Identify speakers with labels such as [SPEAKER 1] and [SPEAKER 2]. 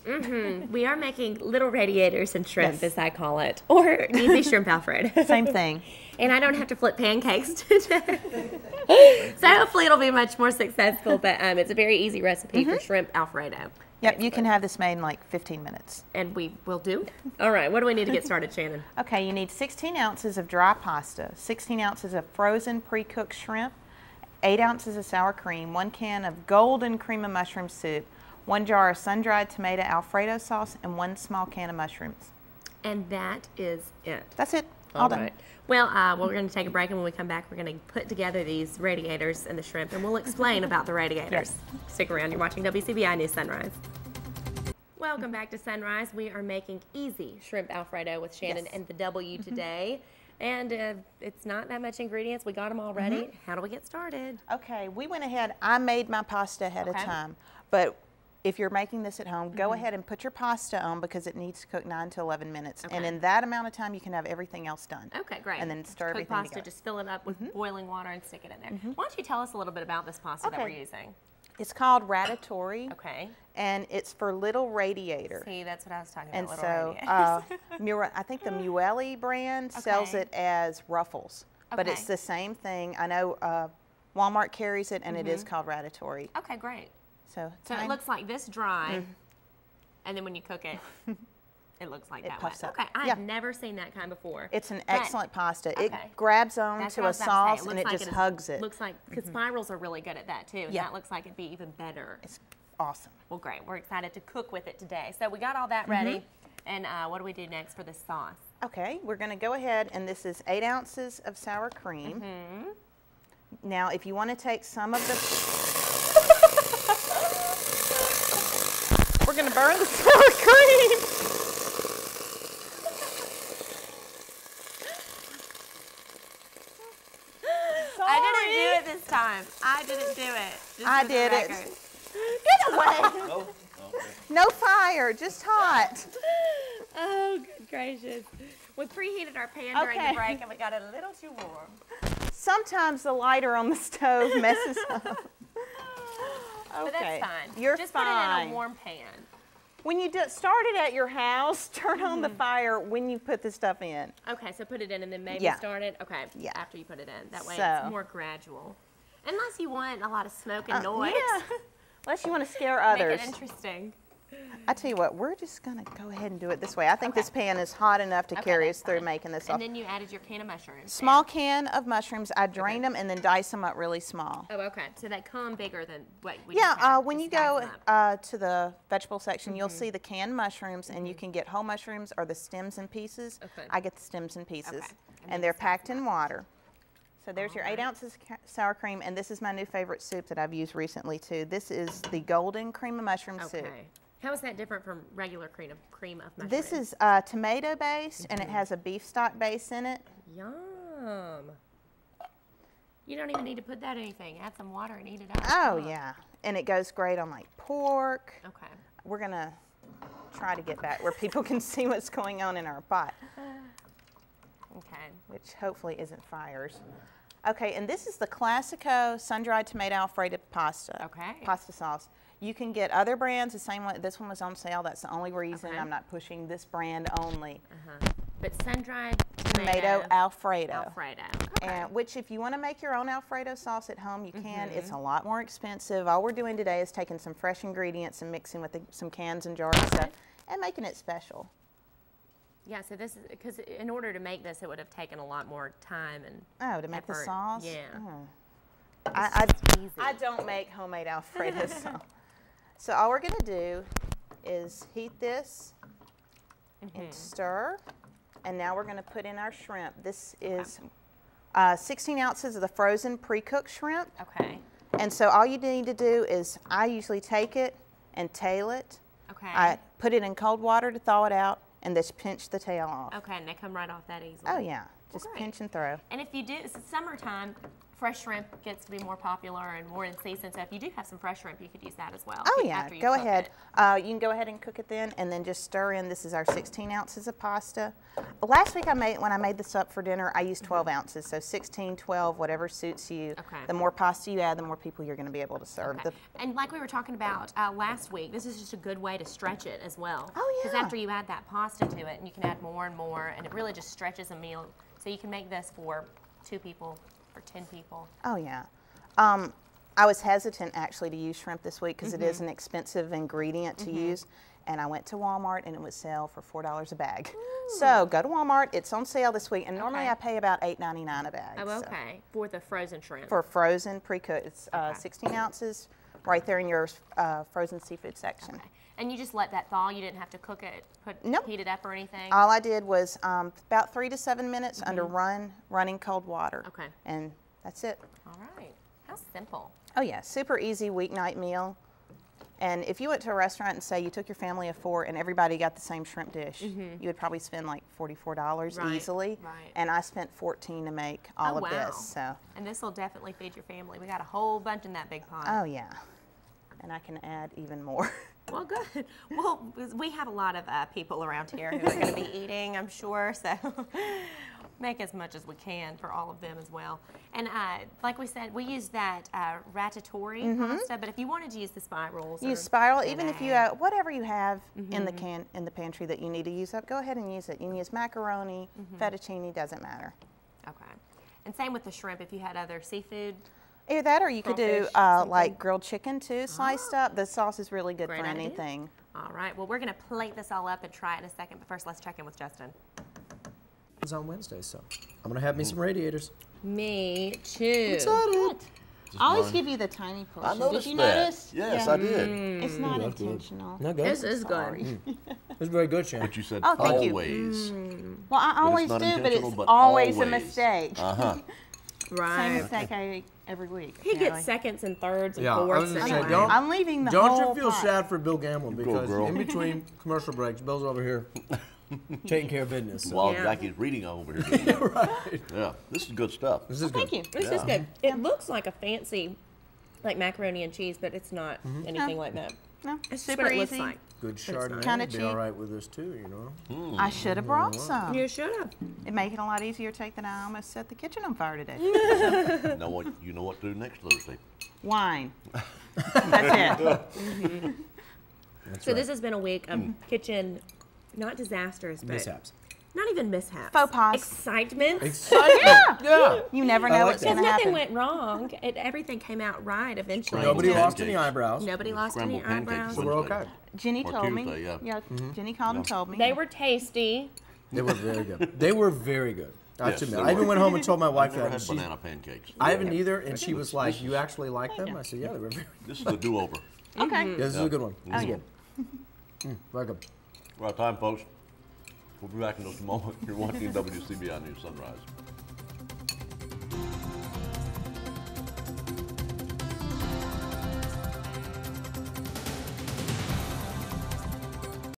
[SPEAKER 1] We are making little radiators and shrimp, as I call it, or easy shrimp Alfredo.
[SPEAKER 2] Same thing.
[SPEAKER 1] And I don't have to flip pancakes today. So hopefully it'll be much more successful, but it's a very easy recipe for shrimp Alfredo.
[SPEAKER 2] Yep, you can have this made in like 15 minutes.
[SPEAKER 1] And we will do. All right, what do we need to get started, Shannon?
[SPEAKER 2] Okay, you need 16 ounces of dry pasta, 16 ounces of frozen pre-cooked shrimp, 8 ounces of sour cream, 1 can of golden cream of mushroom soup, 1 jar of sun-dried tomato Alfredo sauce, and 1 small can of mushrooms.
[SPEAKER 1] And that is it.
[SPEAKER 2] That's it. All done.
[SPEAKER 1] Right. Well, we're going to take a break, and when we come back, we're going to put together these radiators and the shrimp, and we'll explain about the radiators.
[SPEAKER 2] Yes.
[SPEAKER 1] Stick around. You're watching WCBI News Sunrise. Welcome back to Sunrise. We are making easy shrimp Alfredo with Shannon and the W today. And it's not that much ingredients. We got them all ready. How do we get started?
[SPEAKER 2] Okay, we went ahead. I made my pasta ahead of time, but if you're making this at home, go ahead and put your pasta on because it needs to cook 9 to 11 minutes. And in that amount of time, you can have everything else done.
[SPEAKER 1] Okay, great.
[SPEAKER 2] And then stir everything
[SPEAKER 1] pasta,
[SPEAKER 2] together.
[SPEAKER 1] just fill it up with boiling water and stick it in there. Why don't you tell us a little bit about this pasta that we're using?
[SPEAKER 2] It's called ratatouille.
[SPEAKER 1] Okay.
[SPEAKER 2] And it's for little radiator.
[SPEAKER 1] See, that's what I was talking about.
[SPEAKER 2] And
[SPEAKER 1] little
[SPEAKER 2] so I think the Muelli brand sells it as Ruffles, but it's the same thing. I know Walmart carries it, and it is called ratatouille.
[SPEAKER 1] Okay, great.
[SPEAKER 2] So
[SPEAKER 1] it looks like this dry, and then when you cook it, it looks like that
[SPEAKER 2] puffs up.
[SPEAKER 1] Okay, I've never seen that kind before.
[SPEAKER 2] It's an excellent pasta. It grabs on to a sauce, and it just hugs it.
[SPEAKER 1] Looks like, because spirals are really good at that too, and that looks like it'd be even better.
[SPEAKER 2] It's awesome.
[SPEAKER 1] Well, great. We're excited to cook with it today. So we got all that ready, and what do we do next for the sauce?
[SPEAKER 2] Okay, we're going to go ahead, and this is 8 ounces of sour cream. Now, if you want to take some of the... We're going to burn the sour cream.
[SPEAKER 1] I didn't do it this time. I didn't do it.
[SPEAKER 2] I did it. Get away.
[SPEAKER 3] Oh, okay.
[SPEAKER 2] No fire, just hot.
[SPEAKER 1] Oh, good gracious. We preheated our pan during the break, and we got it a little too warm.
[SPEAKER 2] Sometimes the lighter on the stove messes up.
[SPEAKER 1] But that's fine.
[SPEAKER 2] You're
[SPEAKER 1] just
[SPEAKER 2] fine.
[SPEAKER 1] Put it in a warm pan.
[SPEAKER 2] When you start it at your house, turn on the fire when you put the stuff in.
[SPEAKER 1] Okay, so put it in and then maybe start it? Okay, after you put it in. That way it's more gradual. Unless you want a lot of smoke and noise.
[SPEAKER 2] Yeah, unless you want to scare others.
[SPEAKER 1] Make it interesting.
[SPEAKER 2] I tell you what, we're just going to go ahead and do it this way. I think this pan is hot enough to carry us through making this.
[SPEAKER 1] And then you added your can of mushrooms.
[SPEAKER 2] Small can of mushrooms. I drain them and then dice them up really small.
[SPEAKER 1] Oh, okay. So they come bigger than what we
[SPEAKER 2] when you go to the vegetable section, you'll see the canned mushrooms, and you can get whole mushrooms or the stems and pieces. I get the stems and pieces, and they're packed in water. So there's your 8 ounces sour cream, and this is my new favorite soup that I've used recently too. This is the golden cream of mushroom soup.
[SPEAKER 1] How is that different from regular cream of mushroom?
[SPEAKER 2] This is tomato based, and it has a beef stock base in it.
[SPEAKER 1] Yum. You don't even need to put that in anything. Add some water and eat it out.
[SPEAKER 2] Oh yeah, and it goes great on like pork.
[SPEAKER 1] Okay.
[SPEAKER 2] We're gonna try to get back where people can see what's going on in our pot.
[SPEAKER 1] Okay.
[SPEAKER 2] Which hopefully isn't fires. Okay, and this is the Classico sun-dried tomato Alfredo pasta.
[SPEAKER 1] Okay.
[SPEAKER 2] Pasta sauce. You can get other brands the same way. This one was on sale. That's the only reason I'm not pushing this brand only.
[SPEAKER 1] But sun-dried
[SPEAKER 2] tomato Alfredo.
[SPEAKER 1] Alfredo. Okay.
[SPEAKER 2] And which, if you want to make your own Alfredo sauce at home, you can. It's a lot more expensive. All we're doing today is taking some fresh ingredients and mixing with some cans and jars and stuff and making it special.
[SPEAKER 1] Yeah, so this is, because in order to make this, it would have taken a lot more time and
[SPEAKER 2] to make
[SPEAKER 1] effort.
[SPEAKER 2] the sauce?
[SPEAKER 1] Yeah.
[SPEAKER 2] I don't make homemade Alfredo sauce. So all we're going to do is heat this and stir. And now we're going to put in our shrimp. This is 16 ounces of the frozen pre-cooked shrimp.
[SPEAKER 1] Okay.
[SPEAKER 2] And so all you need to do is, I usually take it and tail it.
[SPEAKER 1] Okay.
[SPEAKER 2] I put it in cold water to thaw it out, and just pinch the tail off.
[SPEAKER 1] Okay, and they come right off that easily.
[SPEAKER 2] Oh yeah, just pinch and throw.
[SPEAKER 1] And if you do, it's summertime, fresh shrimp gets to be more popular and more in season. So if you do have some fresh shrimp, you could use that as well.
[SPEAKER 2] Oh yeah, go ahead. You can go ahead and cook it then, and then just stir in. This is our 16 ounces of pasta. Last week when I made this up for dinner, I used 12 ounces. So 16, 12, whatever suits you.
[SPEAKER 1] Okay.
[SPEAKER 2] The more pasta you add, the more people you're going to be able to serve.
[SPEAKER 1] Okay. And like we were talking about last week, this is just a good way to stretch it as well.
[SPEAKER 2] Oh yeah.
[SPEAKER 1] Because after you add that pasta to it, and you can add more and more, and it really just stretches a meal. So you can make this for 2 people, for 10 people.
[SPEAKER 2] Oh yeah. I was hesitant actually to use shrimp this week because it is an expensive ingredient to use. And I went to Walmart and it would sell for $4 a bag. Ooh. So go to Walmart. It's on sale this week, and normally I pay about $8.99 a bag.
[SPEAKER 1] Oh, okay. So. For the frozen shrimp.
[SPEAKER 2] For frozen pre-cooked, it's 16 ounces, right there in your frozen seafood section.
[SPEAKER 1] Okay. And you just let that thaw. You didn't have to cook it, heat it up or anything.
[SPEAKER 2] All I did was about 3 to 7 minutes under running cold water.
[SPEAKER 1] Okay.
[SPEAKER 2] And that's it.
[SPEAKER 1] All right. How simple.
[SPEAKER 2] Oh yeah, super easy weeknight meal. And if you went to a restaurant and say you took your family of 4 and everybody got the same shrimp dish, you would probably spend like $44 easily. Right. And I spent $14 to make all of this. So.
[SPEAKER 1] And this will definitely feed your family. We got a whole bunch in that big pot.
[SPEAKER 2] Oh yeah. And I can add even more.
[SPEAKER 1] Well, good. Well, we have a lot of people around here who are going to be eating, I'm sure. So make as much as we can for all of them as well. And like we said, we use that ratatouille pasta. But if you wanted to use the spirals,
[SPEAKER 2] use spiral. Even if you whatever you have in the pantry that you need to use up, go ahead and use it. You can use macaroni, fettuccine, doesn't matter.
[SPEAKER 1] Okay. And same with the shrimp. If you had other seafood.
[SPEAKER 2] Either that, or you could do like grilled chicken too, sliced up. The sauce is really good for anything.
[SPEAKER 1] All right. Well, we're going to plate this all up and try it in a second. But first, let's check in with Justin.
[SPEAKER 3] It's on Wednesday, so I'm going to have me some radiators.
[SPEAKER 1] Me too.
[SPEAKER 2] Excited. I always give you the tiny portion.
[SPEAKER 4] I noticed
[SPEAKER 2] Did you
[SPEAKER 4] that.
[SPEAKER 2] notice?
[SPEAKER 4] Yes, I did.
[SPEAKER 2] It's not intentional.
[SPEAKER 3] No, good.
[SPEAKER 1] This is good.
[SPEAKER 3] It's very good, Shannon.
[SPEAKER 4] But you said
[SPEAKER 2] thank you.
[SPEAKER 4] always.
[SPEAKER 2] Well, I always
[SPEAKER 4] not
[SPEAKER 2] do, but
[SPEAKER 4] intentional,
[SPEAKER 2] it's
[SPEAKER 4] but
[SPEAKER 2] always a
[SPEAKER 4] always.
[SPEAKER 2] mistake.
[SPEAKER 1] Right.
[SPEAKER 2] Same mistake I make every week.
[SPEAKER 1] He gets seconds and thirds and
[SPEAKER 3] I
[SPEAKER 1] fourths.
[SPEAKER 3] was gonna
[SPEAKER 1] Anyway.
[SPEAKER 3] say,
[SPEAKER 2] I'm leaving the whole
[SPEAKER 3] Don't you feel
[SPEAKER 2] pot.
[SPEAKER 3] sad for Bill Gamble because
[SPEAKER 4] girl.
[SPEAKER 3] in between commercial breaks, Bill's over here taking care of business. So.
[SPEAKER 4] While Jackie's reading over here.
[SPEAKER 3] Right.
[SPEAKER 4] Yeah, this is good stuff.
[SPEAKER 3] This is good.
[SPEAKER 2] Thank you.
[SPEAKER 1] This is good. It looks like a fancy, like macaroni and cheese, but it's not anything like that.
[SPEAKER 2] No, it's
[SPEAKER 1] It's
[SPEAKER 2] super
[SPEAKER 1] what it
[SPEAKER 2] easy.
[SPEAKER 1] looks like.
[SPEAKER 3] Good Chardonnay
[SPEAKER 2] Kinda
[SPEAKER 3] would be
[SPEAKER 2] cheap.
[SPEAKER 3] all right with this too, you know.
[SPEAKER 2] I should have brought some.
[SPEAKER 1] You should have.
[SPEAKER 2] It'd make it a lot easier to take than I almost set the kitchen on fire today.
[SPEAKER 4] You know what to do next Thursday.
[SPEAKER 2] Wine. That's it.
[SPEAKER 1] So this has been a week of kitchen, not disasters, but
[SPEAKER 3] Mishaps.
[SPEAKER 1] not even mishaps.
[SPEAKER 2] Faux pas.
[SPEAKER 1] Excitement.
[SPEAKER 3] Yeah.
[SPEAKER 2] You never know
[SPEAKER 3] like
[SPEAKER 2] what's
[SPEAKER 3] that.
[SPEAKER 2] going to
[SPEAKER 1] Nothing
[SPEAKER 2] happen.
[SPEAKER 1] went wrong. Everything came out right eventually.
[SPEAKER 3] Nobody
[SPEAKER 4] Pancakes.
[SPEAKER 3] lost any eyebrows.
[SPEAKER 1] Nobody lost any
[SPEAKER 4] Scrambled pancakes
[SPEAKER 1] eyebrows.
[SPEAKER 3] So we're okay.
[SPEAKER 2] Jenny
[SPEAKER 4] Or
[SPEAKER 2] told
[SPEAKER 4] Tuesday,
[SPEAKER 2] me.
[SPEAKER 4] yeah.
[SPEAKER 2] Jenny called and told me.
[SPEAKER 1] They were tasty.
[SPEAKER 3] They were very good. They were very good. I have
[SPEAKER 4] Yes,
[SPEAKER 3] to admit.
[SPEAKER 4] they
[SPEAKER 3] I even
[SPEAKER 4] were.
[SPEAKER 3] went home and told my wife
[SPEAKER 4] I've never
[SPEAKER 3] that.
[SPEAKER 4] had
[SPEAKER 3] and she-
[SPEAKER 4] banana pancakes.
[SPEAKER 3] I haven't either, and she was like, "You actually like them?" I said, "Yeah, they were very."
[SPEAKER 4] This is a do-over.
[SPEAKER 2] Okay.
[SPEAKER 3] Yeah, this is a good one. This is
[SPEAKER 2] yeah.
[SPEAKER 3] good. Very good.
[SPEAKER 4] We're out of time, folks. We'll be back in just a moment. You're watching WCBI News Sunrise.